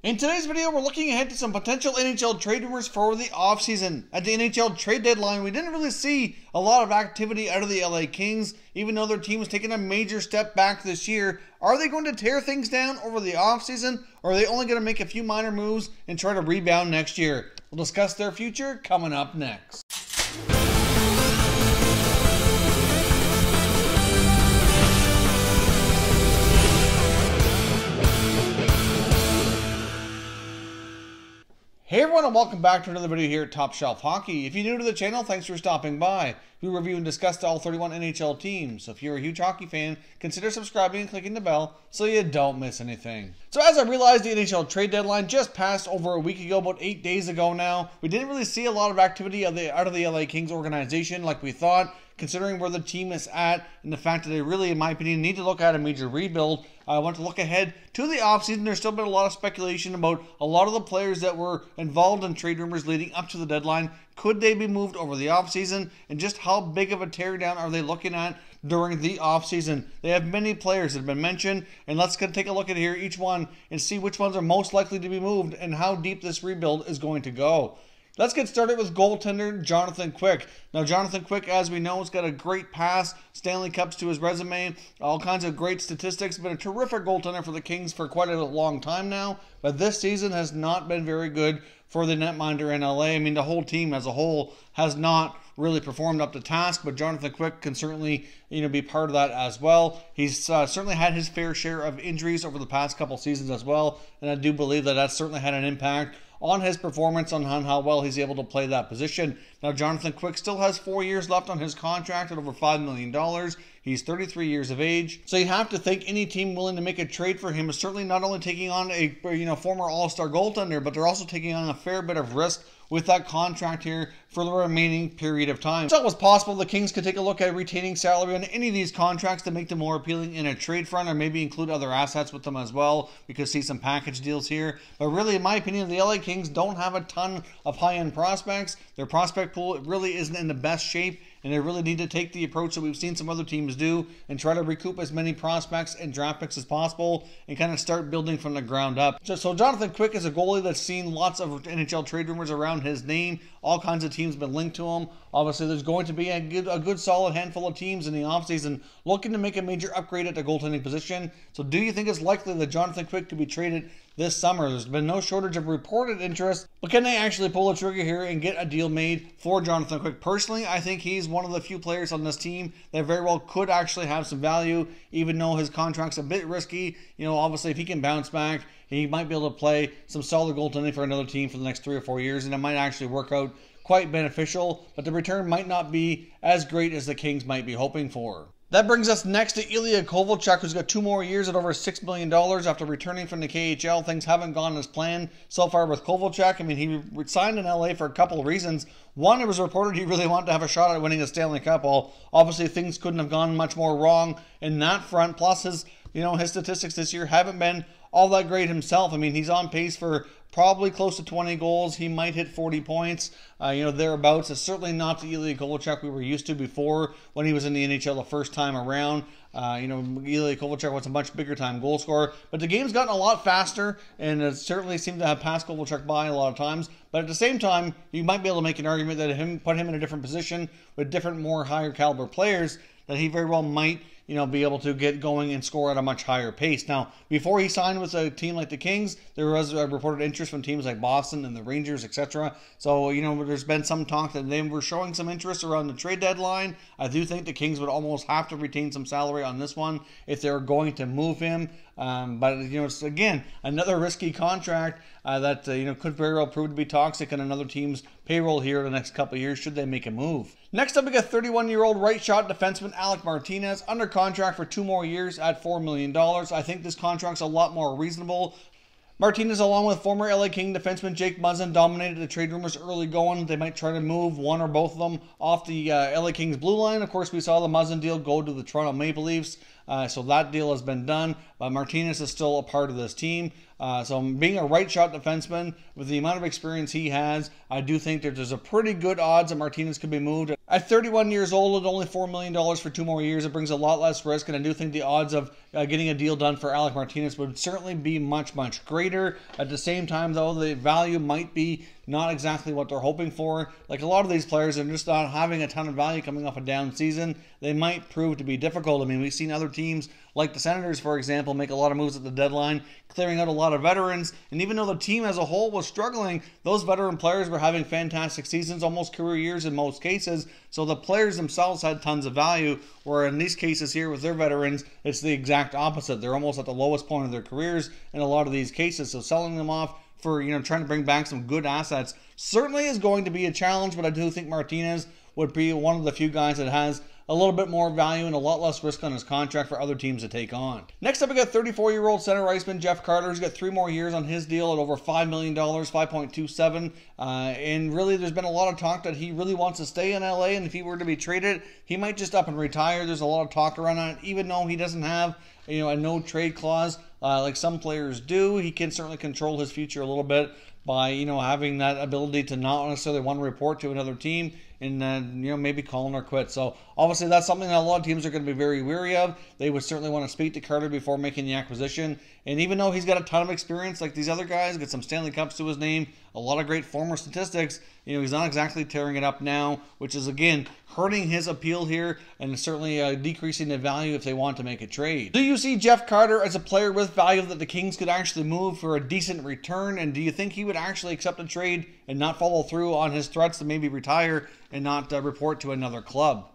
In today's video, we're looking ahead to some potential NHL trade rumors for the offseason. At the NHL Trade Deadline, we didn't really see a lot of activity out of the LA Kings, even though their team was taking a major step back this year. Are they going to tear things down over the offseason, or are they only going to make a few minor moves and try to rebound next year? We'll discuss their future coming up next. Hey everyone, and welcome back to another video here at Top Shelf Hockey. If you're new to the channel, thanks for stopping by. We review and discuss all 31 NHL teams, so if you're a huge hockey fan, consider subscribing and clicking the bell so you don't miss anything. So as I realized, the NHL Trade Deadline just passed over a week ago, about 8 days ago now. We didn't really see a lot of activity out of the LA Kings organization like we thought, considering where the team is at and the fact that they really, in my opinion, need to look at a major rebuild. I want to look ahead to the offseason. There's still been a lot of speculation about a lot of the players that were involved in trade rumors leading up to the deadline. Could they be moved over the offseason? And just how big of a teardown are they looking at during the offseason? They have many players that have been mentioned, and let's take a look at here each one and see which ones are most likely to be moved and how deep this rebuild is going to go. Let's get started with goaltender Jonathan Quick. Now, Jonathan Quick, as we know, has got a great past, Stanley Cups to his resume, all kinds of great statistics. Been a terrific goaltender for the Kings for quite a long time now, but this season has not been very good for the netminder in LA. I mean, the whole team as a whole has not really performed up to task, but Jonathan Quick can certainly, be part of that as well. He's certainly had his fair share of injuries over the past couple seasons as well, and I do believe that that's certainly had an impact on his performance, on how well he's able to play that position. Now, Jonathan Quick still has 4 years left on his contract at over $5 million. He's 33 years of age. So you have to think any team willing to make a trade for him is certainly not only taking on a former all-star goaltender, but they're also taking on a fair bit of risk with that contract here for the remaining period of time. It's always possible the Kings could take a look at retaining salary on any of these contracts to make them more appealing in a trade front, or maybe include other assets with them as well. We could see some package deals here. But really, in my opinion, the LA Kings don't have a ton of high-end prospects. Their prospect pool really isn't in the best shape, and they really need to take the approach that we've seen some other teams do and try to recoup as many prospects and draft picks as possible and kind of start building from the ground up. So Jonathan Quick is a goalie that's seen lots of NHL trade rumors around his name. All kinds of teams have been linked to him. Obviously, there's going to be a good solid handful of teams in the offseason looking to make a major upgrade at the goaltending position. So do you think it's likely that Jonathan Quick could be traded this summer? There's been no shortage of reported interest, but can they actually pull the trigger here and get a deal made for Jonathan Quick? Personally, I think he's one of the few players on this team that very well could actually have some value, even though his contract's a bit risky. Obviously, if he can bounce back, he might be able to play some solid goaltending for another team for the next 3 or 4 years, and it might actually work out quite beneficial, but the return might not be as great as the Kings might be hoping for. That brings us next to Ilya Kovalchuk, who's got 2 more years at over $6 million after returning from the KHL. Things haven't gone as planned so far with Kovalchuk. I mean, he signed in LA for a couple of reasons. One, it was reported he really wanted to have a shot at winning a Stanley Cup. Well, obviously things couldn't have gone much more wrong in that front. Plus his statistics this year haven't been all that great himself. I mean, he's on pace for probably close to 20 goals. He might hit 40 points, thereabouts. It's certainly not the Ilya Kovalchuk we were used to before when he was in the NHL the first time around. Ilya Kovalchuk was a much bigger time goal scorer, but the game's gotten a lot faster, and it certainly seemed to have passed Kovalchuk by a lot of times. But at the same time, you might be able to make an argument that put him in a different position with different, more higher caliber players, that he very well might be able to get going and score at a much higher pace. Now, before he signed with a team like the Kings, there was reported interest from teams like Boston and the Rangers, etc. So, there's been some talk that they were showing some interest around the trade deadline. I do think the Kings would almost have to retain some salary on this one if they're going to move him. But it's, again, another risky contract that could very well prove to be toxic on another team's payroll here in the next couple of years should they make a move. Next up, we got 31-year-old right-shot defenseman Alec Martinez under contract for 2 more years at $4 million. I think this contract's a lot more reasonable. Martinez, along with former LA King defenseman Jake Muzzin, dominated the trade rumors early going. They might try to move one or both of them off the LA Kings blue line. Of course, we saw the Muzzin deal go to the Toronto Maple Leafs. So that deal has been done. But Martinez is still a part of this team. So being a right shot defenseman with the amount of experience he has, I do think that there's a pretty good odds that Martinez could be moved. At 31 years old, at only $4 million for 2 more years, it brings a lot less risk, and I do think the odds of getting a deal done for Alec Martinez would certainly be much, much greater. At the same time, though, the value might be not exactly what they're hoping for. Like a lot of these players are just not having a ton of value coming off a down season. They might prove to be difficult. I mean, we've seen other teams like the Senators, for example, make a lot of moves at the deadline, clearing out a lot of veterans. And even though the team as a whole was struggling, those veteran players were having fantastic seasons, almost career years in most cases. So the players themselves had tons of value, where in these cases here with their veterans, it's the exact opposite. They're almost at the lowest point of their careers in a lot of these cases. So selling them off for, trying to bring back some good assets certainly is going to be a challenge, but I do think Martinez would be one of the few guys that has a little bit more value and a lot less risk on his contract for other teams to take on. Next up, we got 34-year-old center iceman Jeff Carter. He's got 3 more years on his deal at over $5 million, 5.27. And really, there's been a lot of talk that he really wants to stay in LA, and if he were to be traded, he might just up and retire. There's a lot of talk around that. Even though he doesn't have a no trade clause like some players do, he can certainly control his future a little bit by having that ability to not necessarily want to report to another team and maybe calling or quit. So obviously that's something that a lot of teams are going to be very wary of. They would certainly want to speak to Carter before making the acquisition. And even though he's got a ton of experience like these other guys, got some Stanley Cups to his name, a lot of great former statistics, he's not exactly tearing it up now, which is again hurting his appeal here and certainly decreasing the value if they want to make a trade. Do you see Jeff Carter as a player with value that the Kings could actually move for a decent return? And do you think he would actually accept a trade and not follow through on his threats to maybe retire and not report to another club?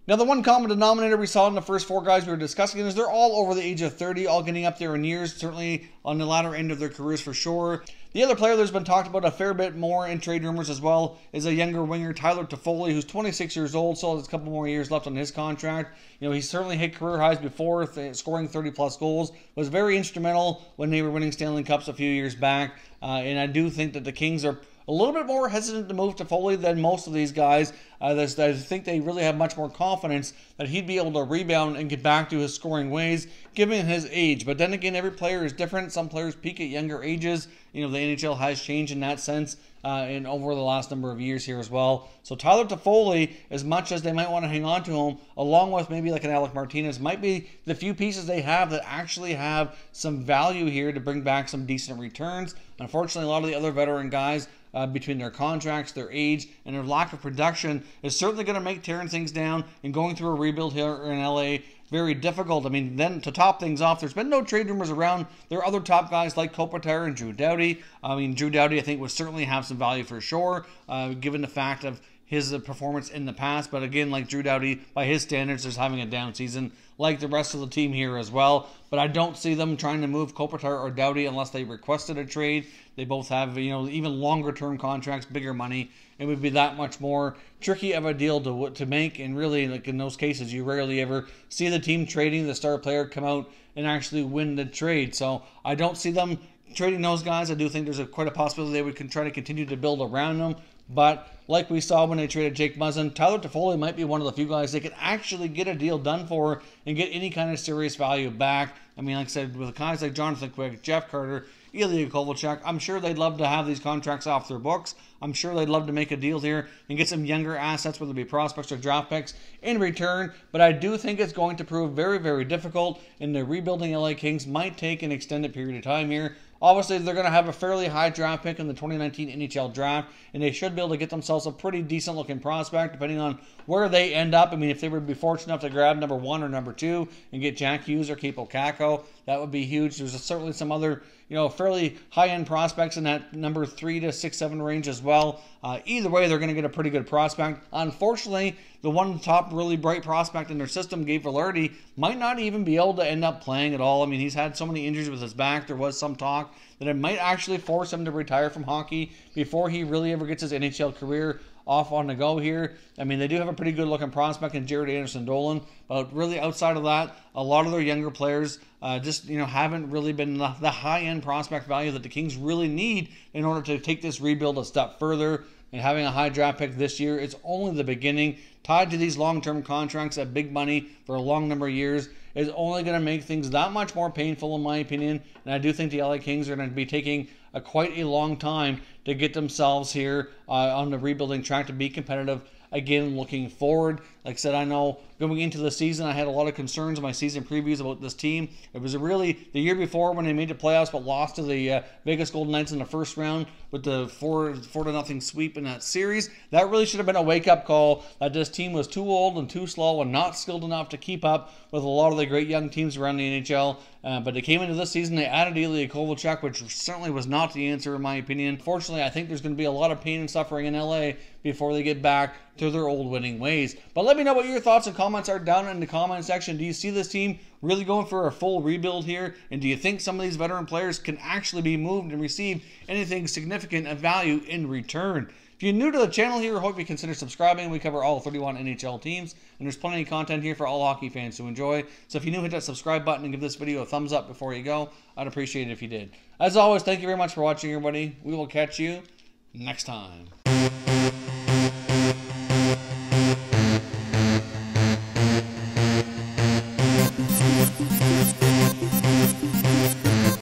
Now, the one common denominator we saw in the first 4 guys we were discussing is they're all over the age of 30, all getting up there in years, certainly on the latter end of their careers for sure. The other player that's been talked about a fair bit more in trade rumors as well is a younger winger, Tyler Toffoli, who's 26 years old, so has a couple more years left on his contract. He certainly hit career highs before, scoring 30-plus goals, was very instrumental when they were winning Stanley Cups a few years back, and I do think that the Kings are a little bit more hesitant to move Toffoli than most of these guys. I think they really have much more confidence that he'd be able to rebound and get back to his scoring ways, given his age. But then again, every player is different. Some players peak at younger ages. The NHL has changed in that sense and over the last number of years here as well. So Tyler Toffoli, as much as they might want to hang on to him, along with maybe like an Alec Martinez, might be the few pieces they have that actually have some value here to bring back some decent returns. Unfortunately, a lot of the other veteran guys, between their contracts, their age, and their lack of production, is certainly going to make tearing things down and going through a rebuild here in LA very difficult. I mean, then to top things off, there's been no trade rumors around. There are other top guys like Kopitar and Drew Doughty. I mean, Drew Doughty, I think, would certainly have some value for sure, given the fact of his performance in the past. But again, like Drew Doughty, by his standards, is having a down season, like the rest of the team here as well. But I don't see them trying to move Kopitar or Doughty unless they requested a trade. They both have, even longer term contracts, bigger money. It would be that much more tricky of a deal to make. And really, like in those cases, you rarely ever see the team trading the star player come out and actually win the trade. So I don't see them trading those guys. I do think there's quite a possibility they would try to continue to build around them. But like we saw when they traded Jake Muzzin, Tyler Toffoli might be one of the few guys they could actually get a deal done for and get any kind of serious value back. I mean, like I said, with guys like Jonathan Quick, Jeff Carter, Ilya Kovalchuk, I'm sure they'd love to have these contracts off their books. I'm sure they'd love to make a deal here and get some younger assets, whether it be prospects or draft picks, in return. But I do think it's going to prove very, very difficult, and the rebuilding LA Kings might take an extended period of time here. Obviously, they're going to have a fairly high draft pick in the 2019 NHL draft, and they should be able to get themselves a pretty decent-looking prospect, depending on where they end up. I mean, if they would be fortunate enough to grab number 1 or number 2 and get Jack Hughes or Kaapo Kakko, that would be huge. There's certainly some other, fairly high-end prospects in that number 3 to 6, 7 range as well. Either way, they're going to get a pretty good prospect. Unfortunately, the one top really bright prospect in their system, Gabe Vilardi, might not even be able to end up playing at all. I mean, he's had so many injuries with his back. There was some talk that it might actually force him to retire from hockey before he really ever gets his NHL career off on the go here. I mean, they do have a pretty good looking prospect in Jared Anderson-Dolan, but really outside of that, a lot of their younger players haven't really been the high-end prospect value that the Kings really need in order to take this rebuild a step further. and having a high draft pick this year is only the beginning. Tied to these long-term contracts at big money for a long number of years is only going to make things that much more painful, in my opinion. And I do think the LA Kings are going to be taking quite a long time to get themselves here on the rebuilding track to be competitive again looking forward. Like I said, I know going into the season I had a lot of concerns in my season previews about this team. It was really the year before when they made the playoffs but lost to the Vegas Golden Knights in the first round with the 4-0 sweep in that series. That really should have been a wake-up call that this team was too old and too slow and not skilled enough to keep up with a lot of the great young teams around the NHL. But they came into this season, they added Ilya Kovalchuk, which certainly was not the answer in my opinion. Fortunately, I think there's going to be a lot of pain and suffering in LA before they get back to their old winning ways. But let me know what your thoughts and comments are down in the comment section. Do you see this team really going for a full rebuild here? And do you think some of these veteran players can actually be moved and receive anything significant of value in return? If you're new to the channel here, I hope you consider subscribing. We cover all 31 NHL teams, and there's plenty of content here for all hockey fans to enjoy. So if you're new, hit that subscribe button and give this video a thumbs up before you go. I'd appreciate it if you did. As always, thank you very much for watching, everybody. We will catch you next time.